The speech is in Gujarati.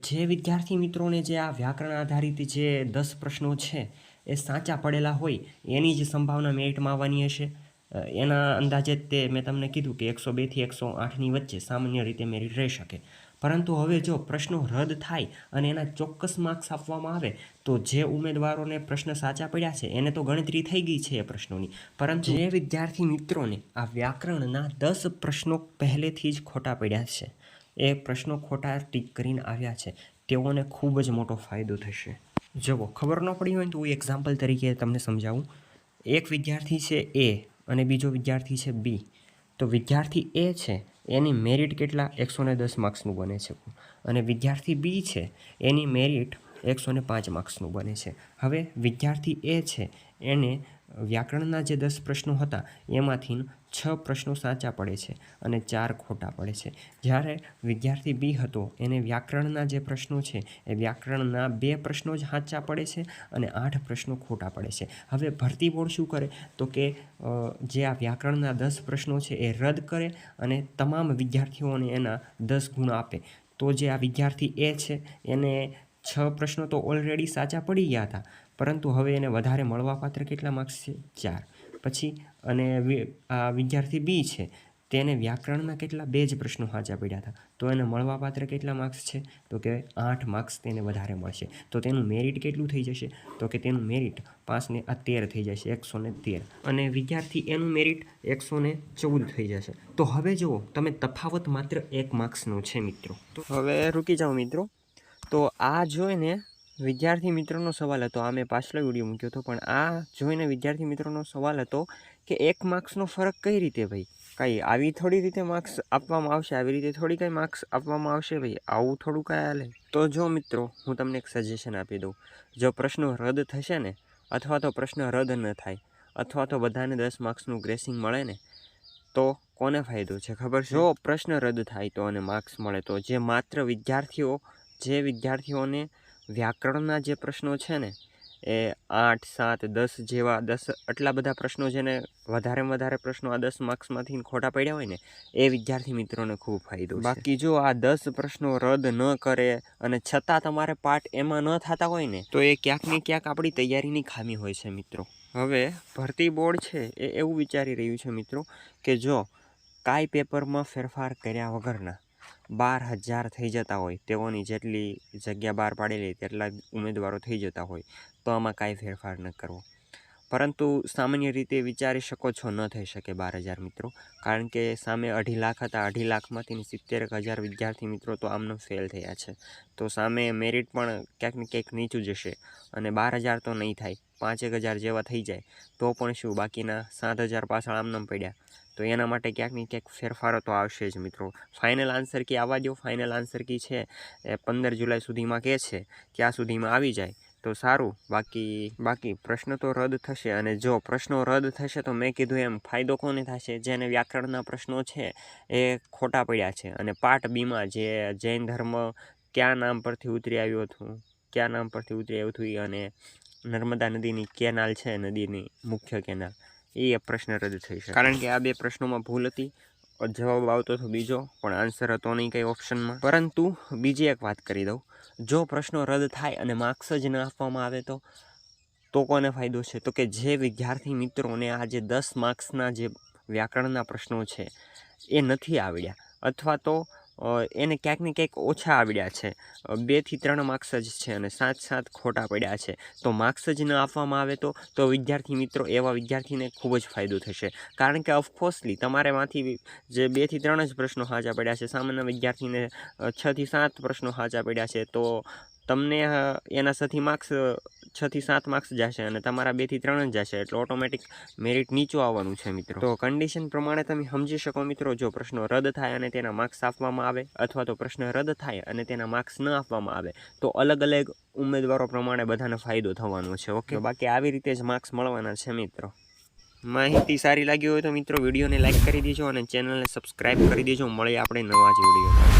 જે વિદ્યાર્થી મિત્રોને જે આ વ્યાકરણ આધારિત જે 10 પ્રશ્નો છે એ સાચા પડેલા હોય એની જ સંભાવના મેરિટમાં આવવાની હશે. એના અંદાજે તે મેં તમને કીધું કે 102 થી 108ની વચ્ચે સામાન્ય રીતે મેરિટ રહી શકે. પરંતુ હવે જો પ્રશ્નો રદ થાય અને એના ચોક્કસ માર્ક્સ આપવામાં આવે તો જે ઉમેદવારોને પ્રશ્ન સાચા પડ્યા છે એને તો ગણતરી થઈ ગઈ છે એ પ્રશ્નોની. પરંતુ જે વિદ્યાર્થી મિત્રોને આ વ્યાકરણના 10 પ્રશ્નો પહેલેથી જ ખોટા પડ્યા છે, એ પ્રશ્નો ખોટા ટીક કરીને આવ્યા છે, તેઓને ખૂબ જ મોટો ફાયદો થશે. જુઓ, ખબર ન પડી હોય તો હું એક્ઝામ્પલ તરીકે તમને સમજાવું. એક વિદ્યાર્થી છે એ અને બીજો વિદ્યાર્થી છે બી. તો વિદ્યાર્થી એ છે એની મેરિટ કેટલા 110 માર્ક્સનું બને છે અને વિદ્યાર્થી બી છે એની મેરિટ 105 માર્ક્સનું બને છે. હવે વિદ્યાર્થી એ છે એને વ્યાકરણના જે 10 પ્રશ્નો હતા એમાંથી 6 પ્રશ્નો સાચા પડે છે અને 4 ખોટા પડે છે. જ્યારે વિદ્યાર્થી બી હતો એને વ્યાકરણના જે પ્રશ્નો છે એ વ્યાકરણના 2 પ્રશ્નો જ સાચા પડે છે અને 8 પ્રશ્નો ખોટા પડે છે. હવે ભરતી બોર્ડ શું કરે તો કે જે આ વ્યાકરણના 10 પ્રશ્નો છે એ રદ કરે અને તમામ વિદ્યાર્થીઓને એના 10 ગુણ આપે. તો જે આ વિદ્યાર્થી એ છે એને 6 પ્રશ્નો તો ઓલરેડી સાચા પડી ગયા હતા, પરંતુ હવે એને વધારે મળવાપાત્ર કેટલા માર્ક્સ છે? 4. પછી અને આ વિદ્યાર્થી બી છે તેને વ્યાકરણના કેટલા 2 જ પ્રશ્નો સાચા પડ્યા હતા, તો એને મળવાપાત્ર કેટલા માર્ક્સ છે? તો કે 8 માર્ક્સ તેને વધારે મળશે. તો તેનું મેરિટ કેટલું થઈ જશે? તો કે તેનું મેરિટ 5 ને 13 થઈ જશે, 113. અને વિદ્યાર્થી એનું મેરિટ 114 થઈ જશે. તો હવે જુઓ, તમે તફાવત માત્ર 1 માર્ક્સનો છે મિત્રો. તો હવે રૂકી જાઓ મિત્રો. તો આ જોઈને વિદ્યાર્થી મિત્રોનો સવાલ હતો, આ મેં પાછલો વિડીયો મૂક્યો હતો, પણ આ જોઈને વિદ્યાર્થી મિત્રોનો સવાલ હતો કે 1 માર્ક્સનો ફરક કઈ રીતે ભાઈ? કાંઈ આવી થોડી રીતે માર્ક્સ આપવામાં આવશે, આવી રીતે થોડી કંઈ માર્ક્સ આપવામાં આવશે ભાઈ, આવું થોડું કાંઈ હાલે. તો જો મિત્રો, હું તમને એક સજેશન આપી દઉં. જો પ્રશ્નો રદ થશે ને, અથવા તો પ્રશ્ન રદ ન થાય, અથવા તો બધાને 10 માર્ક્સનું ગ્રેસિંગ મળે ને, તો કોને ફાયદો છે ખબર છે? જો પ્રશ્ન રદ થાય તો અને માર્ક્સ મળે તો જે માત્ર વિદ્યાર્થીઓને વ્યાકરણના જે પ્રશ્નો છે ને એ 8, 7, 10 જેવા 10 આટલા બધા પ્રશ્નો જેને વધારે પ્રશ્નો આ 10 માર્ક્સમાંથી ખોટા પડ્યા હોય ને એ વિદ્યાર્થી મિત્રોને ખૂબ ફાયદો છે. બાકી જો આ 10 પ્રશ્નો રદ ન કરે અને છતાં તમારે પાઠ એમાં ન થતા હોય ને તો એ ક્યાંક ને ક્યાંક આપણી તૈયારીની ખામી હોય છે મિત્રો. હવે ભરતી બોર્ડ છે એ એવું વિચારી રહ્યું છે મિત્રો કે જો કાંઈ પેપરમાં ફેરફાર કર્યા વગરના 12,000 થઈ જતા હોય, તેઓની જેટલી જગ્યા બહાર પાડેલી તેટલા ઉમેદવારો થઈ જતા હોય, તો આમાં કાંઈ ફેરફાર ન કરવો. પરંતુ સામાન્ય રીતે વિચારી શકો છો ન થઈ શકે 12,000 મિત્રો, કારણ કે સામે 2.5 લાખ હતા. 2.5 લાખમાંથી 70,000 વિદ્યાર્થી મિત્રો તો આમનો ફેલ થયા છે. તો સામે મેરિટ પણ ક્યાંક ને ક્યાંક નીચું જશે અને 12,000 તો નહીં થાય, 5,000 જેવા થઈ જાય તો પણ શું, બાકીના 7,000 પાછળ આમનામ પડ્યા. તો એના માટે ક્યાંક ને ક્યાંક ફેરફારો તો આવશે જ મિત્રો. ફાઇનલ આન્સર કી આવવા દો. ફાઇનલ આન્સર કી છે એ 15 જુલાઈ સુધીમાં કહે છે, ત્યાં સુધીમાં આવી જાય તો સારું. બાકી પ્રશ્ન તો રદ થશે, અને જો પ્રશ્નો રદ થશે તો મેં કીધું એમ ફાયદો કોને થશે? જેને વ્યાકરણના પ્રશ્નો છે એ ખોટા પડ્યા છે અને પાર્ટ બીમાં જે જૈન ધર્મ કયા નામ પરથી ઉતરી આવ્યું હતું અને નર્મદા નદીની કેનાલ છે, નદીની મુખ્ય કેનાલ, એ પ્રશ્ન રદ થઈ શકે, કારણ કે આ 2 પ્રશ્નોમાં ભૂલ હતી. જવાબ આવતો હતો બીજો, પણ આન્સર હતો નહીં કંઈ ઓપ્શનમાં. પરંતુ બીજી એક વાત કરી દઉં, જો પ્રશ્નો રદ થાય અને માર્ક્સ જ ન આપવામાં આવે તો કોને ફાયદો છે? તો કે જે વિદ્યાર્થી મિત્રોને આ જે 10 માર્ક્સના જે વ્યાકરણના પ્રશ્નો છે એ નથી આવડ્યા, અથવા તો એને ક્યાંક ને ક્યાંક ઓછા આવડ્યા છે, 2 થી 3 માર્ક્સ જ છે અને 7 ખોટા પડ્યા છે, તો માર્ક્સ જ ન આપવામાં આવે તો વિદ્યાર્થી મિત્રો, એવા વિદ્યાર્થીને ખૂબ જ ફાયદો થશે. કારણ કે ઓફકોર્સલી તમારેમાંથી જે 2 થી 3 જ પ્રશ્નો સાચા પડ્યા છે, સામાન્ય વિદ્યાર્થીને 6 થી 7 પ્રશ્નો સાચા પડ્યા છે, તો તમને એના 6 થી 7 માર્ક્સ જશે અને તમારા 2 થી 3 જ જશે, એટલે ઓટોમેટિક મેરિટ નીચું આવવાનું છે મિત્રો. તો કન્ડિશન પ્રમાણે તમે સમજી શકો મિત્રો. જો પ્રશ્નો રદ થાય અને તેના માર્ક્સ આપવામાં આવે, અથવા તો પ્રશ્ન રદ થાય અને તેના માર્ક્સ ન આપવામાં આવે, તો અલગ અલગ ઉમેદવારો પ્રમાણે બધાને ફાયદો થવાનો છે. ઓકે, બાકી આવી રીતે જ માર્ક્સ મળવાના છે મિત્રો. માહિતી સારી લાગી હોય તો મિત્રો વિડીયોને લાઇક કરી દેજો અને ચેનલને સબસ્ક્રાઈબ કરી દેજો. મળીએ આપણે નવા જ વિડીયોમાં.